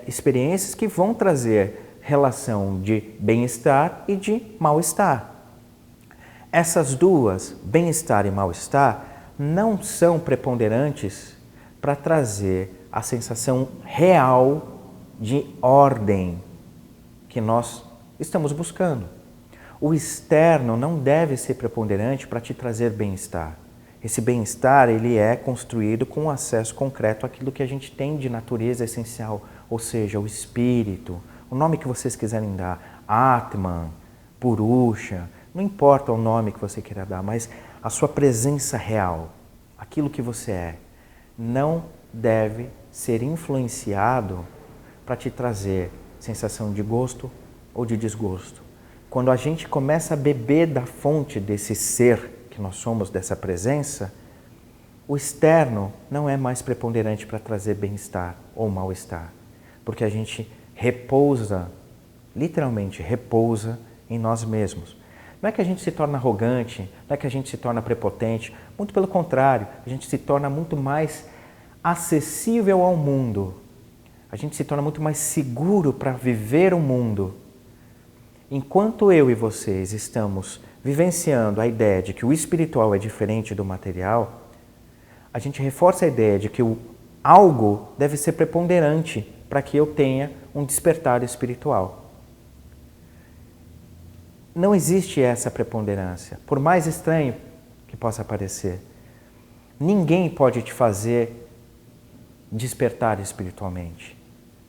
experiências que vão trazer relação de bem-estar e de mal-estar. Essas duas, bem-estar e mal-estar, não são preponderantes para trazer a sensação real de ordem que nós estamos buscando. O externo não deve ser preponderante para te trazer bem-estar. Esse bem-estar ele é construído com acesso concreto àquilo que a gente tem de natureza essencial, ou seja, o espírito, o nome que vocês quiserem dar, Atman, Purusha, não importa o nome que você queira dar, mas a sua presença real, aquilo que você é, não deve ser influenciado para te trazer sensação de gosto ou de desgosto. Quando a gente começa a beber da fonte desse ser que nós somos, dessa presença, o externo não é mais preponderante para trazer bem-estar ou mal-estar, porque a gente repousa, literalmente repousa em nós mesmos. Não é que a gente se torna arrogante, não é que a gente se torna prepotente, muito pelo contrário, a gente se torna muito mais acessível ao mundo, a gente se torna muito mais seguro para viver o mundo. Enquanto eu e vocês estamos vivenciando a ideia de que o espiritual é diferente do material, a gente reforça a ideia de que o algo deve ser preponderante para que eu tenha um despertar espiritual. Não existe essa preponderância, por mais estranho que possa parecer. Ninguém pode te fazer despertar espiritualmente.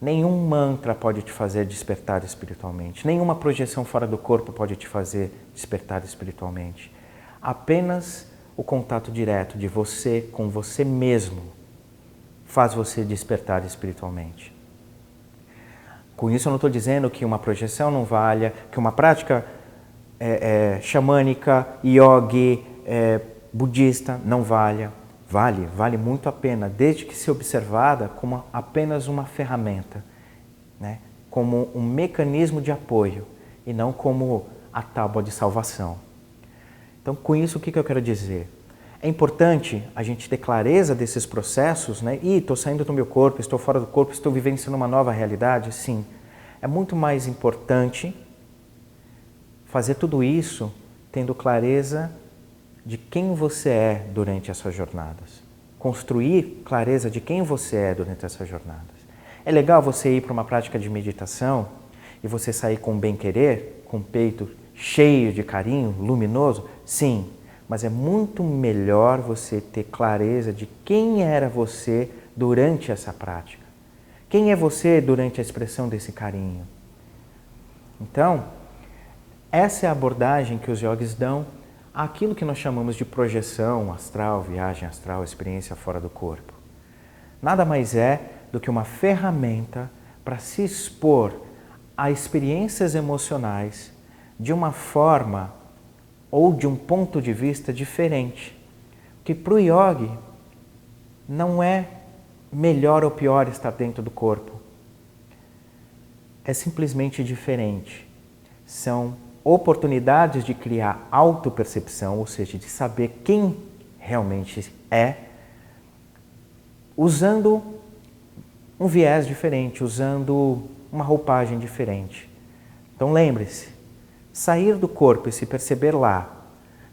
Nenhum mantra pode te fazer despertar espiritualmente. Nenhuma projeção fora do corpo pode te fazer despertar espiritualmente. Apenas o contato direto de você com você mesmo faz você despertar espiritualmente. Com isso eu não estou dizendo que uma projeção não valha, que uma prática xamânica, yogi, budista não valha. Vale muito a pena, desde que seja observada como apenas uma ferramenta, né? Como um mecanismo de apoio e não como a tábua de salvação. Então, com isso, o que eu quero dizer? É importante a gente ter clareza desses processos, né? Estou saindo do meu corpo, estou fora do corpo, estou vivenciando uma nova realidade? Sim. É muito mais importante fazer tudo isso tendo clareza de quem você é durante essas jornadas. Construir clareza de quem você é durante essas jornadas. É legal você ir para uma prática de meditação e você sair com bem-querer, com o peito cheio de carinho, luminoso? Sim, mas é muito melhor você ter clareza de quem era você durante essa prática. Quem é você durante a expressão desse carinho? Então, essa é a abordagem que os yogis dão àquilo que nós chamamos de projeção astral, viagem astral, experiência fora do corpo. Nada mais é do que uma ferramenta para se expor a experiências emocionais de uma forma ou de um ponto de vista diferente. Que para o yogi não é melhor ou pior estar dentro do corpo. É simplesmente diferente. São oportunidades de criar autopercepção, ou seja, de saber quem realmente é, usando um viés diferente, usando uma roupagem diferente. Então lembre-se, sair do corpo e se perceber lá,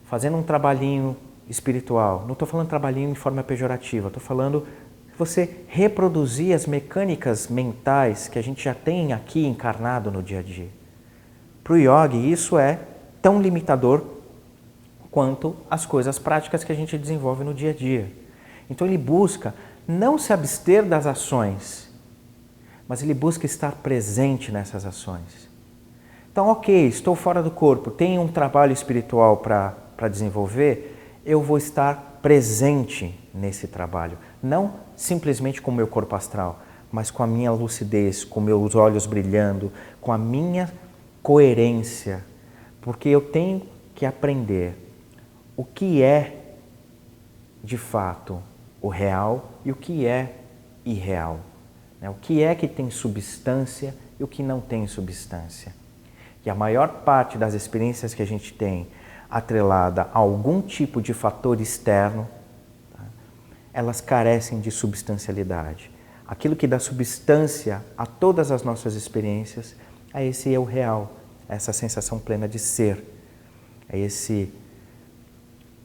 fazendo um trabalhinho espiritual, não estou falando trabalhinho em forma pejorativa, estou falando você reproduzir as mecânicas mentais que a gente já tem aqui encarnado no dia a dia. Para o yogi, isso é tão limitador quanto as coisas práticas que a gente desenvolve no dia a dia. Então ele busca não se abster das ações, mas ele busca estar presente nessas ações. Então, ok, estou fora do corpo, tenho um trabalho espiritual para desenvolver, eu vou estar presente nesse trabalho. Não simplesmente com o meu corpo astral, mas com a minha lucidez, com meus olhos brilhando, com a minha coerência, porque eu tenho que aprender o que é, de fato, o real e o que é irreal. O que é que tem substância e o que não tem substância. E a maior parte das experiências que a gente tem atrelada a algum tipo de fator externo, tá? Elas carecem de substancialidade. Aquilo que dá substância a todas as nossas experiências é esse eu real, essa sensação plena de ser, é esse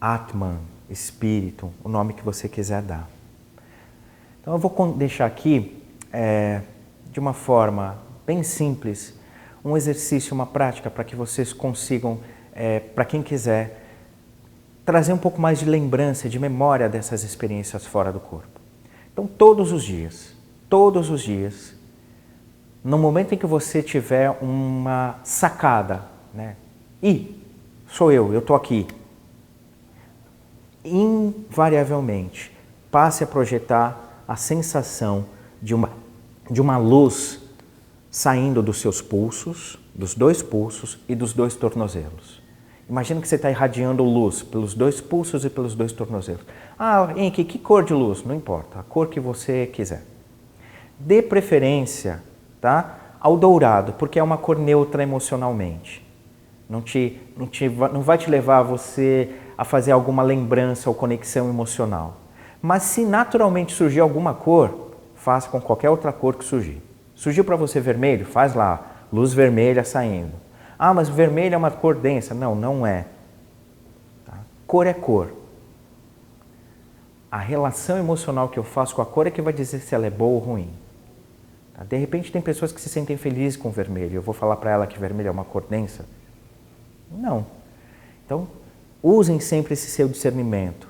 Atman, espírito, o nome que você quiser dar. Então eu vou deixar aqui, de uma forma bem simples, um exercício, uma prática para que vocês consigam, para quem quiser, trazer um pouco mais de lembrança, de memória dessas experiências fora do corpo. Então todos os dias, no momento em que você tiver uma sacada, né? Sou eu estou aqui. Invariavelmente, passe a projetar a sensação de uma luz saindo dos seus pulsos, dos 2 pulsos e dos 2 tornozelos. Imagina que você está irradiando luz pelos 2 pulsos e pelos 2 tornozelos. Henrique, que cor de luz? Não importa, a cor que você quiser. Dê preferência, tá, ao dourado, porque é uma cor neutra emocionalmente. Não vai te levar a você a fazer alguma lembrança ou conexão emocional. Mas se naturalmente surgir alguma cor, faça com qualquer outra cor que surgir. Surgiu para você vermelho? Faz lá, luz vermelha saindo. Mas vermelho é uma cor densa. Não, não é. Tá? Cor é cor. A relação emocional que eu faço com a cor é que vai dizer se ela é boa ou ruim. Tá? De repente tem pessoas que se sentem felizes com vermelho. Eu vou falar para ela que vermelho é uma cor densa? Não. Então, usem sempre esse seu discernimento.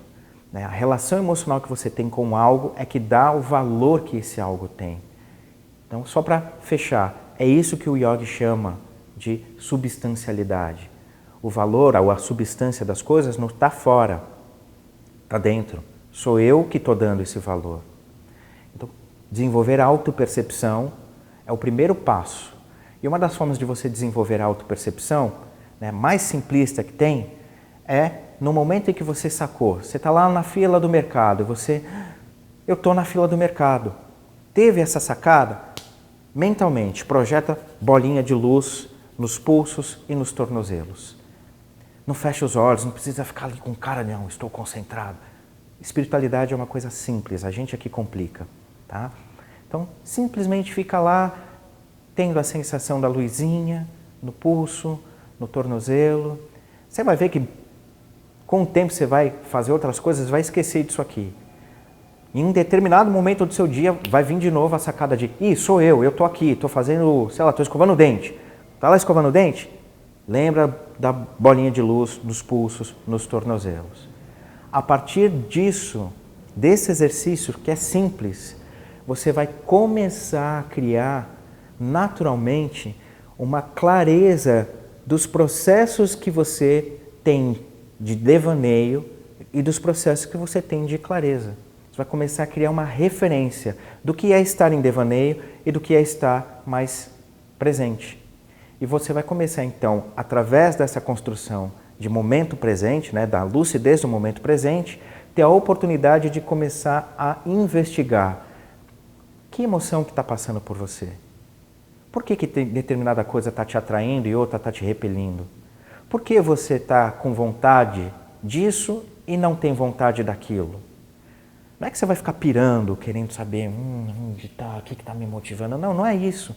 A relação emocional que você tem com algo é que dá o valor que esse algo tem. Então, só para fechar, é isso que o yogi chama de substancialidade. O valor, a substância das coisas não está fora, está dentro. Sou eu que estou dando esse valor. Então, desenvolver a autopercepção é o primeiro passo. E uma das formas de você desenvolver a autopercepção, né, mais simplista que tem, é no momento em que você sacou. Você está lá na fila do mercado, eu estou na fila do mercado. Teve essa sacada? Mentalmente, projeta bolinha de luz nos pulsos e nos tornozelos. Não fecha os olhos, não precisa ficar ali com cara, não, estou concentrado. Espiritualidade é uma coisa simples, a gente aqui complica, tá? Então, simplesmente fica lá, tendo a sensação da luzinha no pulso, no tornozelo. Você vai ver que com o tempo você vai fazer outras coisas, vai esquecer disso aqui. Em um determinado momento do seu dia, vai vir de novo a sacada de sou eu estou aqui, estou fazendo, sei lá, estou escovando o dente. Está lá escovando o dente? Lembra da bolinha de luz nos pulsos, nos tornozelos. A partir disso, desse exercício que é simples, você vai começar a criar naturalmente uma clareza dos processos que você tem de devaneio e dos processos que você tem de clareza. Você vai começar a criar uma referência do que é estar em devaneio e do que é estar mais presente. E você vai começar então, através dessa construção de momento presente, né, da lucidez do momento presente, ter a oportunidade de começar a investigar que emoção que está passando por você. Por que determinada coisa está te atraindo e outra está te repelindo? Por que você está com vontade disso e não tem vontade daquilo? Não é que você vai ficar pirando, querendo saber onde está, o que está me motivando. Não, não é isso.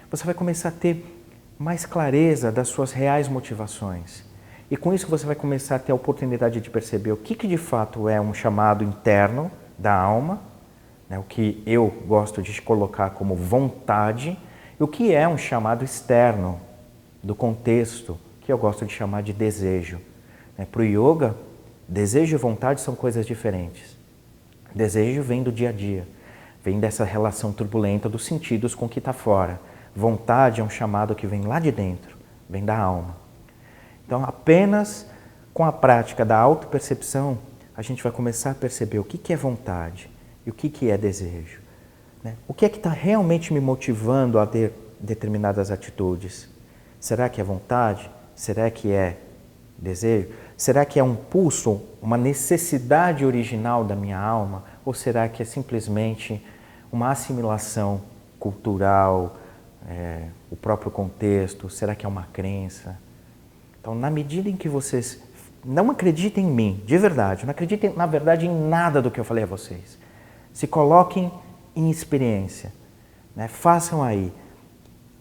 Você vai começar a ter mais clareza das suas reais motivações. E com isso você vai começar a ter a oportunidade de perceber o que de fato é um chamado interno da alma, né, o que eu gosto de colocar como vontade, e o que é um chamado externo do contexto, que eu gosto de chamar de desejo. Para o yoga, desejo e vontade são coisas diferentes. Desejo vem do dia a dia, vem dessa relação turbulenta dos sentidos com o que está fora. Vontade é um chamado que vem lá de dentro, vem da alma. Então, apenas com a prática da autopercepção, a gente vai começar a perceber o que é vontade e o que é desejo. O que é que está realmente me motivando a ter determinadas atitudes? Será que é vontade? Será que é desejo? Será que é um pulso, uma necessidade original da minha alma? Ou será que é simplesmente uma assimilação cultural, o próprio contexto? Será que é uma crença? Então, na medida em que vocês não acreditem em mim, de verdade, não acreditem, na verdade, em nada do que eu falei a vocês, se coloquem em experiência, né? Façam aí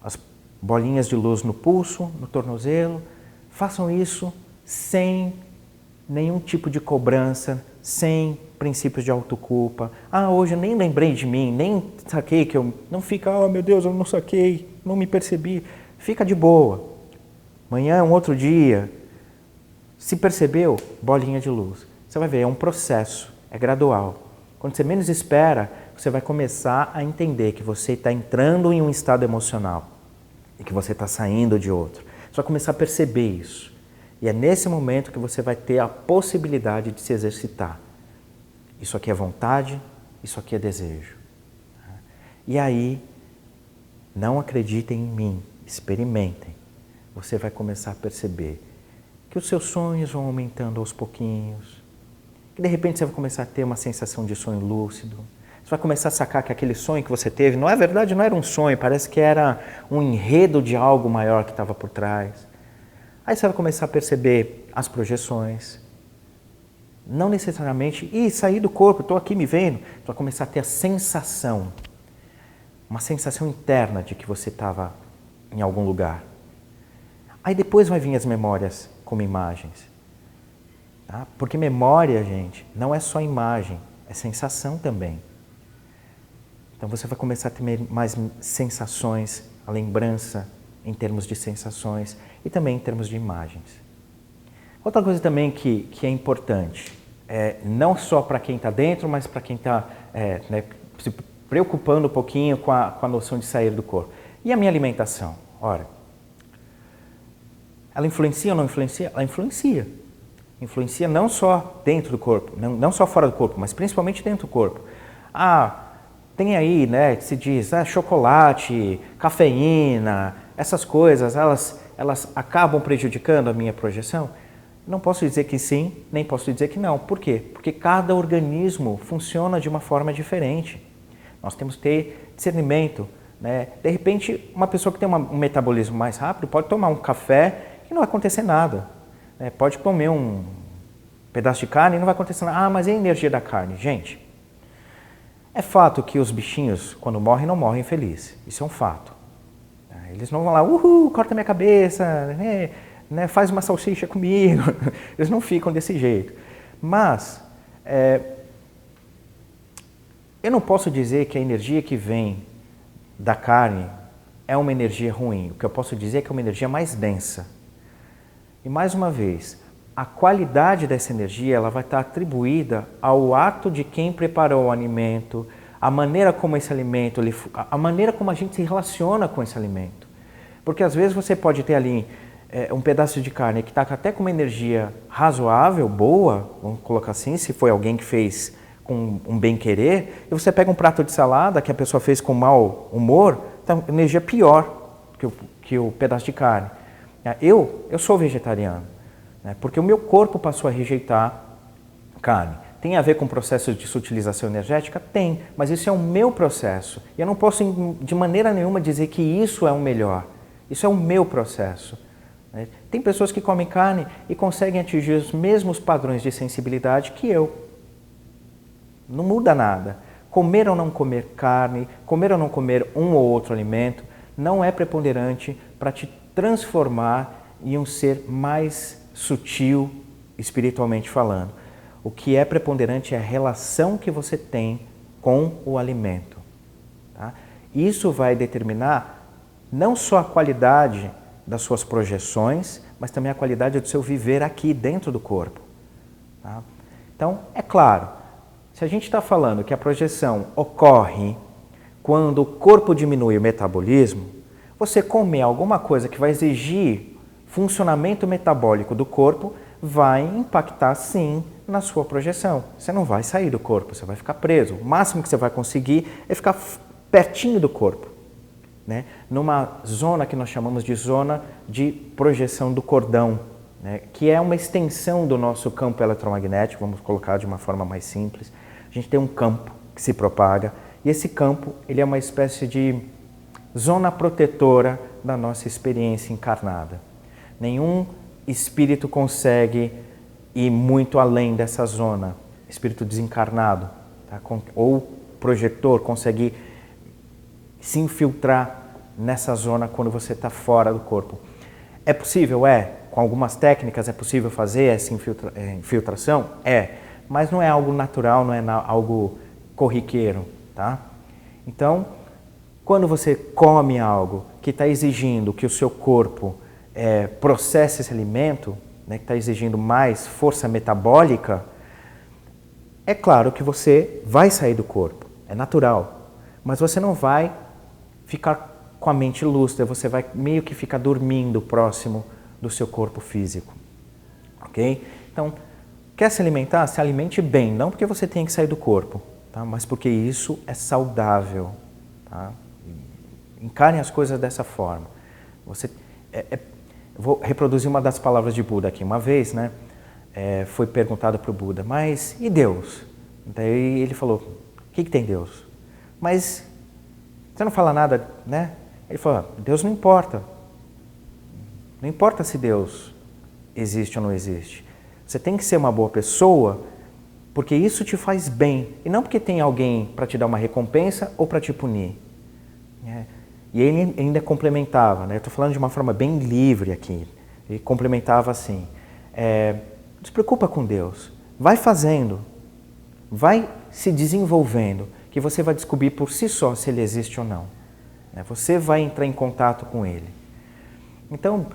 as bolinhas de luz no pulso, no tornozelo, façam isso sem nenhum tipo de cobrança, sem princípios de autoculpa. Hoje eu nem lembrei de mim, nem saquei que eu... Não fica, meu Deus, eu não saquei, não me percebi. Fica de boa. Amanhã é um outro dia. Se percebeu, bolinha de luz. Você vai ver, é um processo, é gradual. Quando você menos espera, você vai começar a entender que você está entrando em um estado emocional e que você está saindo de outro. Você vai começar a perceber isso. E é nesse momento que você vai ter a possibilidade de se exercitar. Isso aqui é vontade, isso aqui é desejo. E aí, não acreditem em mim, experimentem. Você vai começar a perceber que os seus sonhos vão aumentando aos pouquinhos. Que de repente você vai começar a ter uma sensação de sonho lúcido. Você vai começar a sacar que aquele sonho que você teve, não é verdade, não era um sonho, parece que era um enredo de algo maior que estava por trás. Aí você vai começar a perceber as projeções. Não necessariamente, sair do corpo, estou aqui me vendo. Você vai começar a ter a sensação, uma sensação interna de que você estava em algum lugar. Aí depois vai vir as memórias como imagens. Tá? Porque memória, gente, não é só imagem, é sensação também. Então você vai começar a ter mais sensações, a lembrança em termos de sensações e também em termos de imagens. Outra coisa também que é importante, não só para quem está dentro, mas para quem está se preocupando um pouquinho com a noção de sair do corpo. E a minha alimentação? Ora, ela influencia ou não influencia? Ela influencia. Influencia não só dentro do corpo, não só fora do corpo, mas principalmente dentro do corpo. Tem aí, né, que se diz, chocolate, cafeína, essas coisas, elas acabam prejudicando a minha projeção? Não posso dizer que sim, nem posso dizer que não. Por quê? Porque cada organismo funciona de uma forma diferente. Nós temos que ter discernimento, né? De repente, uma pessoa que tem um metabolismo mais rápido pode tomar um café e não vai acontecer nada. Né? Pode comer um pedaço de carne e não vai acontecer nada. Mas e a energia da carne? Gente, é fato que os bichinhos, quando morrem, não morrem felizes. Isso é um fato. Eles não vão lá, corta minha cabeça, né, faz uma salsicha comigo. Eles não ficam desse jeito. Mas eu não posso dizer que a energia que vem da carne é uma energia ruim. O que eu posso dizer é que é uma energia mais densa. E mais uma vez, a qualidade dessa energia ela vai estar atribuída ao ato de quem preparou o alimento, a maneira como esse alimento, a maneira como a gente se relaciona com esse alimento. Porque às vezes você pode ter ali um pedaço de carne que está até com uma energia razoável, boa, vamos colocar assim, se foi alguém que fez com um bem-querer, e você pega um prato de salada que a pessoa fez com mau humor, então energia pior que o pedaço de carne. Eu sou vegetariano, né, porque o meu corpo passou a rejeitar carne. Tem a ver com processos de sutilização energética? Tem, mas isso é o meu processo. E eu não posso de maneira nenhuma dizer que isso é o melhor. Isso é o meu processo. Né? Tem pessoas que comem carne e conseguem atingir os mesmos padrões de sensibilidade que eu. Não muda nada. Comer ou não comer carne, comer ou não comer um ou outro alimento, não é preponderante para te transformar em um ser mais sutil, espiritualmente falando. O que é preponderante é a relação que você tem com o alimento. Tá? Isso vai determinar não só a qualidade das suas projeções, mas também a qualidade do seu viver aqui dentro do corpo. Tá? Então, é claro, se a gente está falando que a projeção ocorre quando o corpo diminui o metabolismo, você comer alguma coisa que vai exigir funcionamento metabólico do corpo vai impactar sim na sua projeção. Você não vai sair do corpo, você vai ficar preso. O máximo que você vai conseguir é ficar pertinho do corpo, né? Numa zona que nós chamamos de zona de projeção do cordão, né? Que é uma extensão do nosso campo eletromagnético, vamos colocar de uma forma mais simples. A gente tem um campo que se propaga e esse campo ele é uma espécie de zona protetora da nossa experiência encarnada. Nenhum espírito consegue ir muito além dessa zona, espírito desencarnado, tá? Ou projetor consegue se infiltrar nessa zona quando você está fora do corpo. É possível? Com algumas técnicas é possível fazer essa infiltração? Mas não é algo natural, não é algo corriqueiro, tá? Então, quando você come algo que está exigindo que o seu corpo processe esse alimento, né, que está exigindo mais força metabólica, é claro que você vai sair do corpo, é natural, mas você não vai ficar com a mente lúcida, você vai meio que ficar dormindo próximo do seu corpo físico, ok? Então, quer se alimentar? Se alimente bem, não porque você tem que sair do corpo, tá? Mas porque isso é saudável, tá? Encare as coisas dessa forma. Vou reproduzir uma das palavras de Buda aqui. Uma vez, né, foi perguntado para o Buda, mas e Deus? Daí ele falou, o que tem Deus? Mas você não fala nada, né? Ele falou, Deus não importa. Não importa se Deus existe ou não existe. Você tem que ser uma boa pessoa porque isso te faz bem. E não porque tem alguém para te dar uma recompensa ou para te punir. E ele ainda complementava, né? Eu estou falando de uma forma bem livre aqui. Ele complementava assim, não se preocupa com Deus, vai fazendo, vai se desenvolvendo, que você vai descobrir por si só se ele existe ou não. Você vai entrar em contato com ele. Então,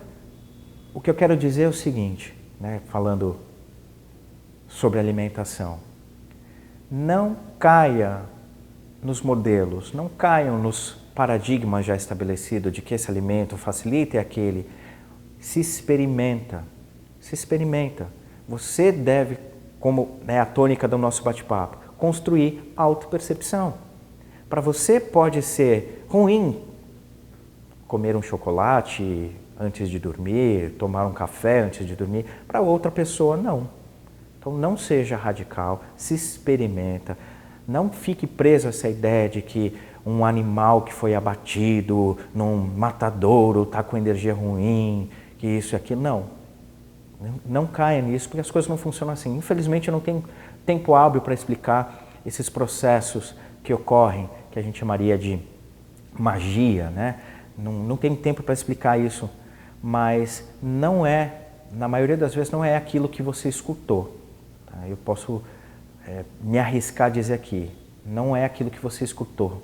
o que eu quero dizer é o seguinte, né? Falando sobre alimentação, não caia nos modelos, não caiam nos paradigma já estabelecido de que esse alimento facilita e aquele. Se experimenta. você deve, como a tônica do nosso bate-papo, construir autopercepção. Para você pode ser ruim comer um chocolate antes de dormir, tomar um café antes de dormir, para outra pessoa não. Então não seja radical, se experimenta, não fique preso a essa ideia de que um animal que foi abatido num matadouro está com energia ruim, que isso e aquilo, não caia nisso, porque as coisas não funcionam assim. Infelizmente eu não tenho tempo hábil para explicar esses processos que ocorrem, que a gente chamaria de magia, né? Não tenho tempo para explicar isso, mas não é, na maioria das vezes, não é aquilo que você escutou. Tá? Eu posso me arriscar a dizer aqui, não é aquilo que você escutou.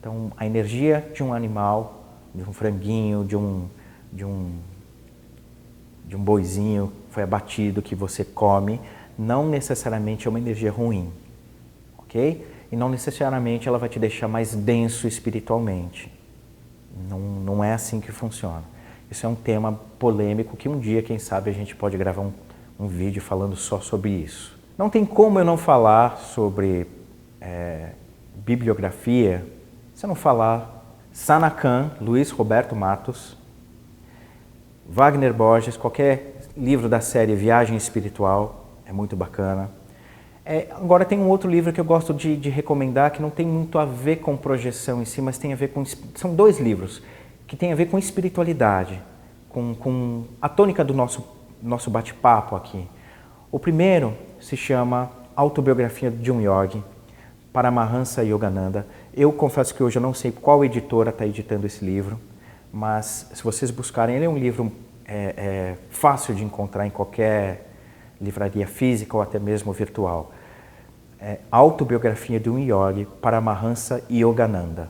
Então, a energia de um animal, de um franguinho, de um boizinho que foi abatido, que você come, não necessariamente é uma energia ruim, ok? E não necessariamente ela vai te deixar mais denso espiritualmente. Não é assim que funciona. Isso é um tema polêmico que um dia, quem sabe, a gente pode gravar um vídeo falando só sobre isso. Não tem como eu não falar sobre bibliografia se eu não falar Sanacan, Luiz Roberto Matos, Wagner Borges, qualquer livro da série Viagem Espiritual, é muito bacana. Agora tem um outro livro que eu gosto de recomendar, que não tem muito a ver com projeção em si, mas tem a ver com... São 2 livros que têm a ver com espiritualidade, com a tônica do nosso bate-papo aqui. O primeiro se chama Autobiografia de um Yogi, Paramahansa Yogananda. Eu confesso que hoje eu não sei qual editora está editando esse livro, mas se vocês buscarem, ele é um livro fácil de encontrar em qualquer livraria física ou até mesmo virtual. Autobiografia de um Yogi, Paramahansa Yogananda.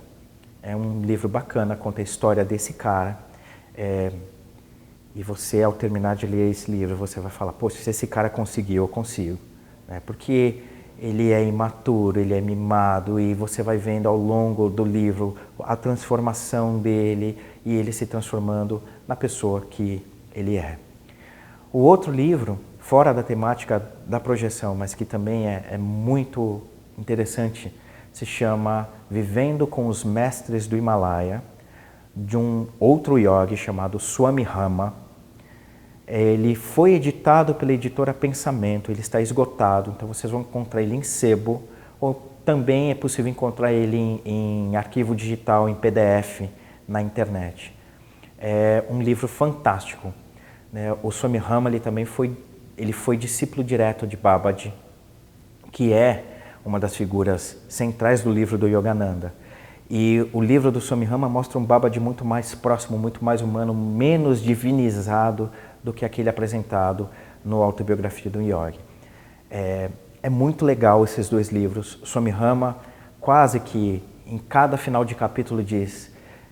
É um livro bacana, conta a história desse cara. E você, ao terminar de ler esse livro, você vai falar, poxa, se esse cara conseguiu, eu consigo. Porque ele é imaturo, ele é mimado, e você vai vendo ao longo do livro a transformação dele e ele se transformando na pessoa que ele é. O outro livro, fora da temática da projeção, mas que também é muito interessante, se chama Vivendo com os Mestres do Himalaia, de um outro yogi chamado Swami Rama. Ele foi editado pela editora Pensamento, ele está esgotado, então vocês vão encontrar ele em sebo, ou também é possível encontrar ele em arquivo digital, em PDF, na internet. É um livro fantástico. O Swami Rama ele foi discípulo direto de Babaji, que é uma das figuras centrais do livro do Yogananda. E o livro do Swami Rama mostra um Babaji muito mais próximo, muito mais humano, menos divinizado do que aquele apresentado no Autobiografia do Yogi. É muito legal esses 2 livros. Swami Rama, quase que em cada final de capítulo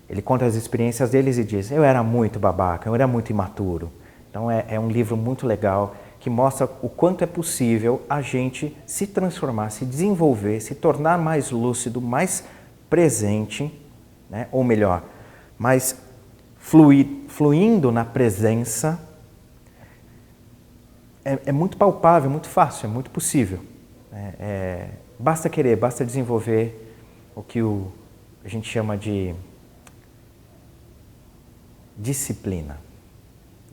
ele conta as experiências deles e diz, eu era muito babaca, eu era muito imaturo. Então é um livro muito legal que mostra o quanto é possível a gente se transformar, se desenvolver, se tornar mais lúcido, mais presente, né? Ou melhor, mais fluindo na presença. É muito palpável, muito fácil, é muito possível. Basta querer, basta desenvolver o que a gente chama de disciplina.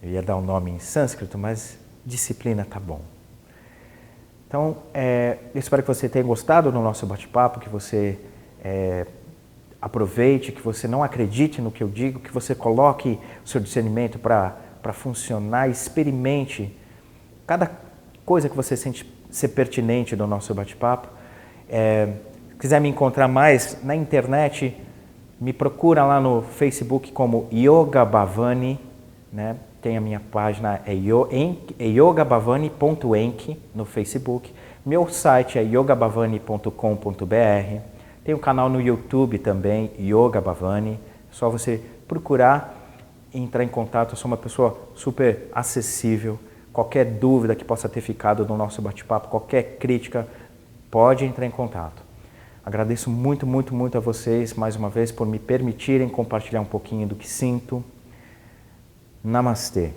Eu ia dar um nome em sânscrito, mas disciplina tá bom. Então, eu espero que você tenha gostado do nosso bate-papo, que você aproveite, que você não acredite no que eu digo, que você coloque o seu discernimento para funcionar, experimente cada coisa que você sente ser pertinente do nosso bate-papo. Se quiser me encontrar mais na internet, me procura lá no Facebook como Yoga Bhavani, né? Tem a minha página, yogabhavani.enk no Facebook. Meu site é yogabhavani.com.br. Tem um canal no YouTube também, Yoga Bhavani. É só você procurar e entrar em contato. Eu sou uma pessoa super acessível. Qualquer dúvida que possa ter ficado no nosso bate-papo, qualquer crítica, pode entrar em contato. Agradeço muito, muito, muito a vocês, mais uma vez, por me permitirem compartilhar um pouquinho do que sinto. Namastê.